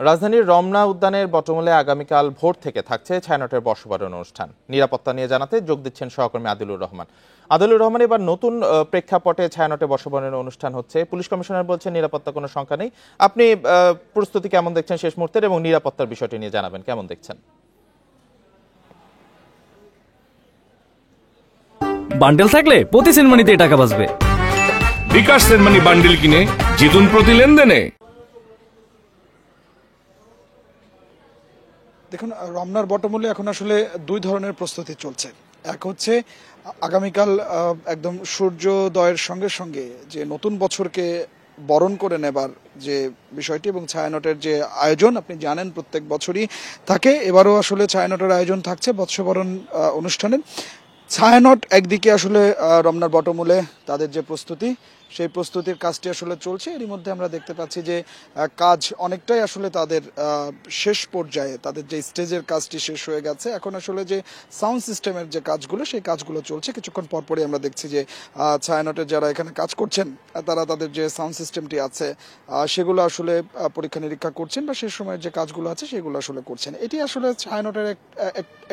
রাজধানীর রমনা উদ্যানের বটমূলে আগামীকাল ভোর থেকে থাকছে ছায়ানটের বর্ষবরণ অনুষ্ঠান। নিরাপত্তা নিয়ে জানাতে যোগ দিচ্ছেন সহকর্মী আদিলুর রহমান। আদিলুর রহমান, এবার নতুন প্রেক্ষাপটে ছায়ানটে বর্ষবরণ অনুষ্ঠান হচ্ছে, পুলিশ কমিশনার বলছেন নিরাপত্তা কোনো শঙ্কা নেই। আপনি প্রস্তুতি কেমন দেখছেন শেষ মুহূর্তের, এবং নিরাপত্তার বিষয়টি নিয়ে জানাবেন কেমন দেখছেন? বান্ডেল থাকলে প্রতি সেনমানিতে টাকা বাঁচবে। বিকাশ সেনমানি বান্ডেল কিনে জিতুন প্রতি লেনদেনে। দেখুন, রমনার বটমূলে এখন আসলে দুই ধরনের প্রস্তুতি চলছে। এক হচ্ছে আগামীকাল একদম সূর্যোদয়ের সঙ্গে সঙ্গে যে নতুন বছরকে বরণ করে নেবার যে বিষয়টি, এবং ছায়ানটের যে আয়োজন আপনি জানেন প্রত্যেক বছরই থাকে, এবারও আসলে ছায়ানটের আয়োজন থাকছে বর্ষবরণ অনুষ্ঠানের। ছায়ানট একদিকে আসলে রমনার বটমূলে তাদের যে প্রস্তুতি, সেই প্রস্তুতির কাজটি আসলে চলছে। এরই মধ্যে আমরা দেখতে পাচ্ছি যে কাজ অনেকটাই আসলে তাদের শেষ পর্যায়ে, তাদের যে স্টেজের কাজটি শেষ হয়ে গেছে। এখন আসলে যে সাউন্ড সিস্টেমের যে কাজগুলো, সেই কাজগুলো চলছে। কিছুক্ষণ পরপরই আমরা দেখছি যে ছায়ানটের যারা এখানে কাজ করছেন তারা তাদের যে সাউন্ড সিস্টেমটি আছে সেগুলো আসলে পরীক্ষা নিরীক্ষা করছেন, বা সেই সময়ের যে কাজগুলো আছে সেগুলো আসলে করছেন। এটি আসলে ছায়ানটের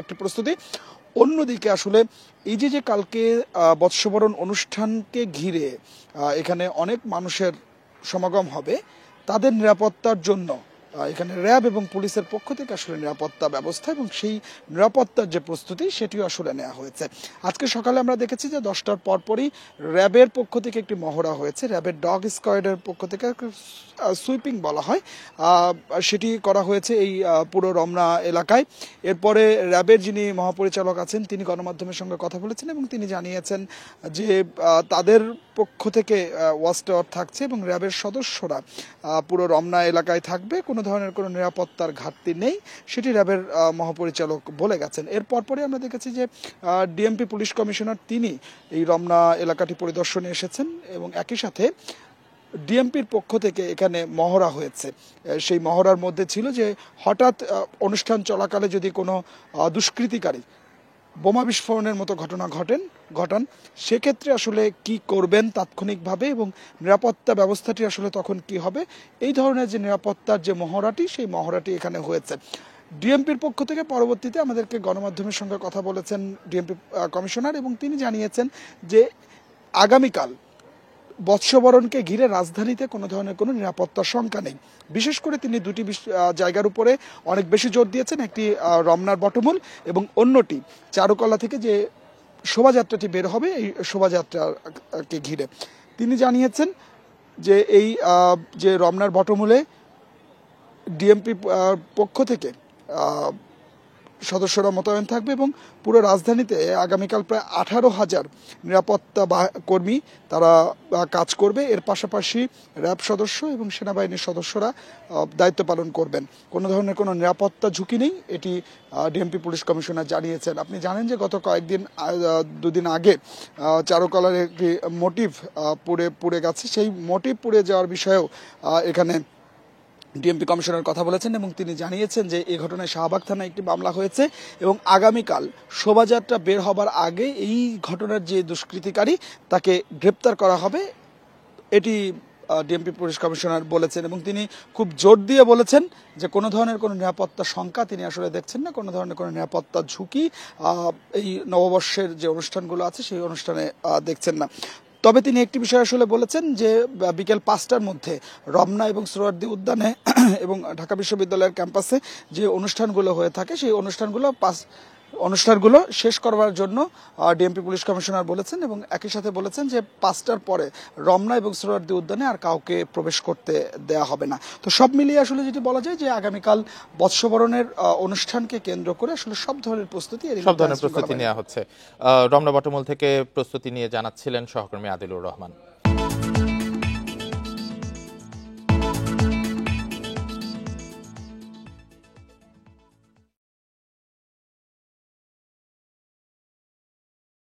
একটি প্রস্তুতি। অন্যদিকে আসলে এই যে কালকে বর্ষবরণ অনুষ্ঠানকে ঘিরে এখানে অনেক মানুষের সমাগম হবে, তাদের নিরাপত্তার জন্য এখানে র্যাব এবং পুলিশের পক্ষ থেকে আসলে নিরাপত্তা ব্যবস্থা এবং সেই নিরাপত্তার যে প্রস্তুতি সেটিও আসলে নেওয়া হয়েছে। আজকে সকালে আমরা দেখেছি যে 10টার পরপরই র্যাবের পক্ষ থেকে একটি মহড়া হয়েছে। র্যাবের ডগ স্কোয়াডের পক্ষ থেকে সুইপিং বলা হয়, সেটি করা হয়েছে এই পুরো রমনা এলাকায়। এরপরে র্যাবের যিনি মহাপরিচালক আছেন তিনি গণমাধ্যমের সঙ্গে কথা বলেছেন এবং তিনি জানিয়েছেন যে তাদের পক্ষ থেকে ওয়াচ টাওয়ার থাকছে এবং র্যাবের সদস্যরা পুরো রমনা এলাকায় থাকবে। কোনো ধরনের কোনো নিরাপত্তার ঘাটতি নেই, সেটি র্যাবের মহাপরিচালক বলে গেছেন। এর পরপরই আমরা দেখেছি যে ডিএমপি পুলিশ কমিশনার তিনি এই রমনা এলাকাটি পরিদর্শনে এসেছেন এবং একই সাথে ডিএমপির পক্ষ থেকে এখানে মহড়া হয়েছে। সেই মহড়ার মধ্যে ছিল যে হঠাৎ অনুষ্ঠান চলাকালে যদি কোনো দুষ্কৃতিকারী বোমা বিস্ফোরণের মতো ঘটনা ঘটান, সেক্ষেত্রে আসলে কি করবেন তাৎক্ষণিকভাবে, এবং নিরাপত্তা ব্যবস্থাটি আসলে তখন কি হবে। এই ধরনের যে নিরাপত্তার যে মহড়াটি, সেই মহড়াটি এখানে হয়েছে। ডিএমপির পক্ষ থেকে পরবর্তীতে আমাদেরকে গণমাধ্যমের সঙ্গে কথা বলেছেন ডিএমপি কমিশনার, এবং তিনি জানিয়েছেন যে আগামীকাল বর্ষবরণকে ঘিরে রাজধানীতে কোনো ধরনের কোনো নিরাপত্তার শঙ্কা নেই। বিশেষ করে তিনি দুটি জায়গার উপরে অনেক বেশি জোর দিয়েছেন, একটি রমনার বটমূল এবং অন্যটি চারুকলা থেকে যে শোভাযাত্রাটি বের হবে এই শোভাযাত্রাকে ঘিরে। তিনি জানিয়েছেন যে এই যে রমনার বটমূলে ডিএমপি পক্ষ থেকে সদস্যরা মোতায়েন থাকবে এবং পুরো রাজধানীতে আগামীকাল প্রায় 18,000 নিরাপত্তা কর্মী তারা কাজ করবে। এর পাশাপাশি র্যাব সদস্য এবং সেনাবাহিনীর সদস্যরা দায়িত্ব পালন করবেন। কোনো ধরনের কোনো নিরাপত্তা ঝুঁকি নেই, এটি ডিএমপি পুলিশ কমিশনার জানিয়েছেন। আপনি জানেন যে গত দুদিন আগে চারুকলার একটি মোটিভ পুড়ে গেছে। সেই মোটিভ পুড়ে যাওয়ার বিষয়েও এখানে ডিএমপি কমিশনার কথা বলেছেন এবং তিনি জানিয়েছেন যে এই ঘটনায় শাহবাগ থানায় একটি মামলা হয়েছে এবং আগামীকাল শোভাযাত্রা বের হবার আগে এই ঘটনার যে দুষ্কৃতিকারী তাকে গ্রেপ্তার করা হবে, এটি ডিএমপি পুলিশ কমিশনার বলেছেন। এবং তিনি খুব জোর দিয়ে বলেছেন যে কোনো ধরনের কোনো নিরাপত্তা শঙ্কা তিনি আসলে দেখছেন না, কোনো ধরনের কোনো নিরাপত্তা ঝুঁকি এই নববর্ষের যে অনুষ্ঠানগুলো আছে সেই অনুষ্ঠানে দেখছেন না। তবে তিনি একটি বিষয় আসলে বলেছেন যে বিকেল 5টার মধ্যে রমনা এবং সোহরাওয়ার্দী উদ্যানে এবং ঢাকা বিশ্ববিদ্যালয়ের ক্যাম্পাসে যে অনুষ্ঠানগুলো হয়ে থাকে সেই অনুষ্ঠানগুলো শেষ করবার জন্য ডিএমপি পুলিশ কমিশনার বলেছেন এবং একই সাথে বলেছেন যে 5টার পরে রমনা এবং সোহরাওয়ার্দী উদ্যানে আর কাউকে প্রবেশ করতে দেয়া হবে না। তো সব মিলিয়ে আসলে যেটি বলা যায় যে আগামীকাল বর্ষবরণের অনুষ্ঠানকে কেন্দ্র করে আসলে সব ধরনের প্রস্তুতি নেওয়া হচ্ছে। রমনা বটমূল থেকে প্রস্তুতি নিয়ে জানাচ্ছিলেন সহকর্মী আদিলুর রহমান।